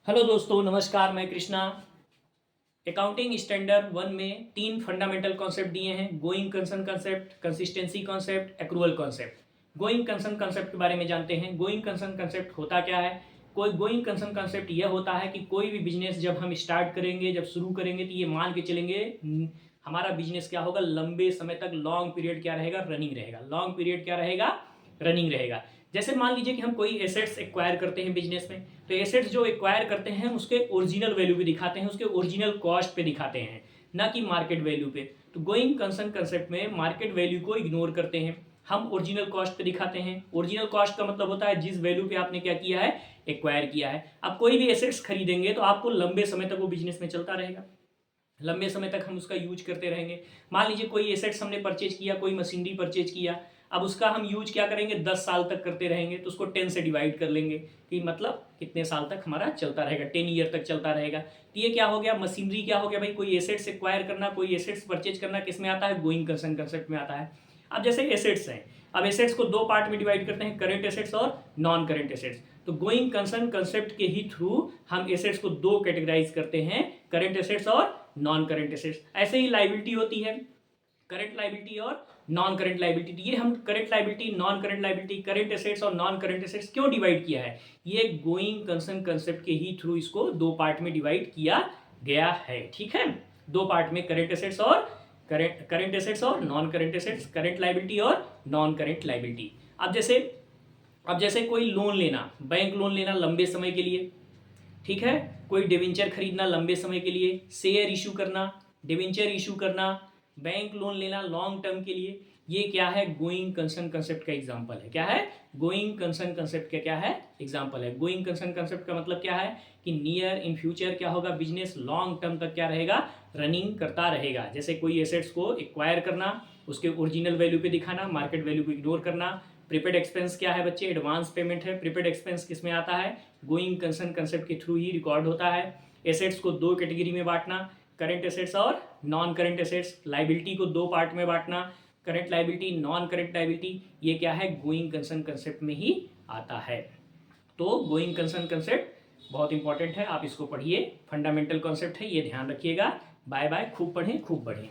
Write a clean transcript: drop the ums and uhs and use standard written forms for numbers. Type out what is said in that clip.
Hello दोस्तों, नमस्कार। मैं कृष्णा। अकाउंटिंग स्टैंडर्ड 1 में 3 फंडामेंटल कॉन्सेप्ट दिए हैं। Going concern concept, consistency concept, accrual concept. Going concern concept के बारे में जानते हैं। गोइंग कंसर्न कॉन्सेप्ट होता क्या है? कोई गोइंग कंसर्न कॉन्सेप्ट यह होता है कि कोई भी बिजनेस जब हम स्टार्ट करेंगे, जब शुरू करेंगे, तो ये मान के चलेंगे हमारा बिजनेस क्या होगा, लंबे समय तक लॉन्ग पीरियड क्या रहेगा, रनिंग रहेगा। लॉन्ग पीरियड क्या रहेगा, रनिंग रहेगा। जैसे मान लीजिए कि हम कोई एसेट्स एक्वायर करते हैं बिजनेस में, तो एसेट्स जो एक्वायर करते हैं उसके ओरिजिनल वैल्यू पे दिखाते हैं, उसके ओरिजिनल कॉस्ट पे दिखाते हैं, ना कि मार्केट वैल्यू पे। तो गोइंग कंसर्न कंसेप्ट में मार्केट वैल्यू को इग्नोर करते हैं, हम ओरिजिनल कॉस्ट पे दिखाते हैं। ओरिजिनल कॉस्ट का मतलब होता है जिस वैल्यू पे आपने क्या किया है, एक्वायर किया है। अब कोई भी एसेट्स खरीदेंगे तो आपको लंबे समय तक वो बिजनेस में चलता रहेगा, लंबे समय तक हम उसका यूज करते रहेंगे। मान लीजिए कोई एसेट्स हमने परचेज किया, कोई मशीनरी परचेज किया, अब उसका हम यूज क्या करेंगे, 10 साल तक करते रहेंगे, तो उसको 10 से डिवाइड कर लेंगे कि मतलब कितने साल तक हमारा चलता रहेगा, 10 ईयर तक चलता रहेगा। तो ये क्या हो गया, मशीनरी क्या हो गया भाई, कोई एसेट्स एक्वायर करना, कोई एसेट्स परचेज करना किस में आता है, गोइंग कंसर्न कंसेप्ट में आता है। अब जैसे एसेट्स हैं, अब एसेट्स को दो पार्ट में डिवाइड करते हैं, करेंट एसेट्स और नॉन करेंट एसेट्स। तो गोइंग कंसर्न कंसेप्ट के ही थ्रू हम एसेट्स को दो कैटेगराइज करते हैं, करेंट एसेट्स और नॉन करेंट एसेट्स। ऐसे ही लाइबिलिटी होती है, करेंट लाइबिलिटी और नॉन करेंट लाइबिलिटी। ये हम current liability, non current liability, current assets और नॉन करेंट एसेट्स क्यों डिवाइड किया है, ये गोइंग कंसर्न कंसेप्ट के ही थ्रू इसको दो पार्ट में डिवाइड किया गया है। ठीक है, दो पार्ट में, करेंट एसेट्स और करेंट एसेट्स और non current assets, current liability और नॉन करेंट लाइबिलिटी। अब जैसे कोई लोन लेना, बैंक लोन लेना लंबे समय के लिए, ठीक है, कोई डिवेंचर खरीदना लंबे समय के लिए, शेयर इशू करना, डिवेंचर इशू करना, बैंक लोन लेना लॉन्ग टर्म के लिए, ये क्या है, गोइंग कंसर्न कंसेप्ट का एग्जांपल है। क्या है, गोइंग कंसर्न कंसेप्ट का क्या है, एग्जांपल है। गोइंग कंसर्न कंसेप्ट का मतलब क्या है कि नियर इन फ्यूचर क्या होगा, बिजनेस लॉन्ग टर्म तक क्या रहेगा, रनिंग करता रहेगा। जैसे कोई एसेट्स को एक्वायर करना, उसके ओरिजिनल वैल्यू पे दिखाना, मार्केट वैल्यू को इग्नोर करना। प्रीपेड एक्सपेंस क्या है बच्चे, एडवांस पेमेंट है। प्रीपेड एक्सपेंस किस में आता है, गोइंग कंसर्न कंसेप्ट के थ्रू ही रिकॉर्ड होता है। एसेट्स को दो कैटेगरी में बांटना, करेंट एसेट्स और नॉन करेंट एसेट्स। लाइबिलिटी को दो पार्ट में बांटना, current liability, non current liability. ये क्या है, गोइंग कंसर्न कंसेप्ट में ही आता है। तो गोइंग कंसर्न कंसेप्ट बहुत इंपॉर्टेंट है, आप इसको पढ़िए, फंडामेंटल कॉन्सेप्ट है, ये ध्यान रखिएगा। बाय बाय, खूब पढ़ें खूब बढ़ें।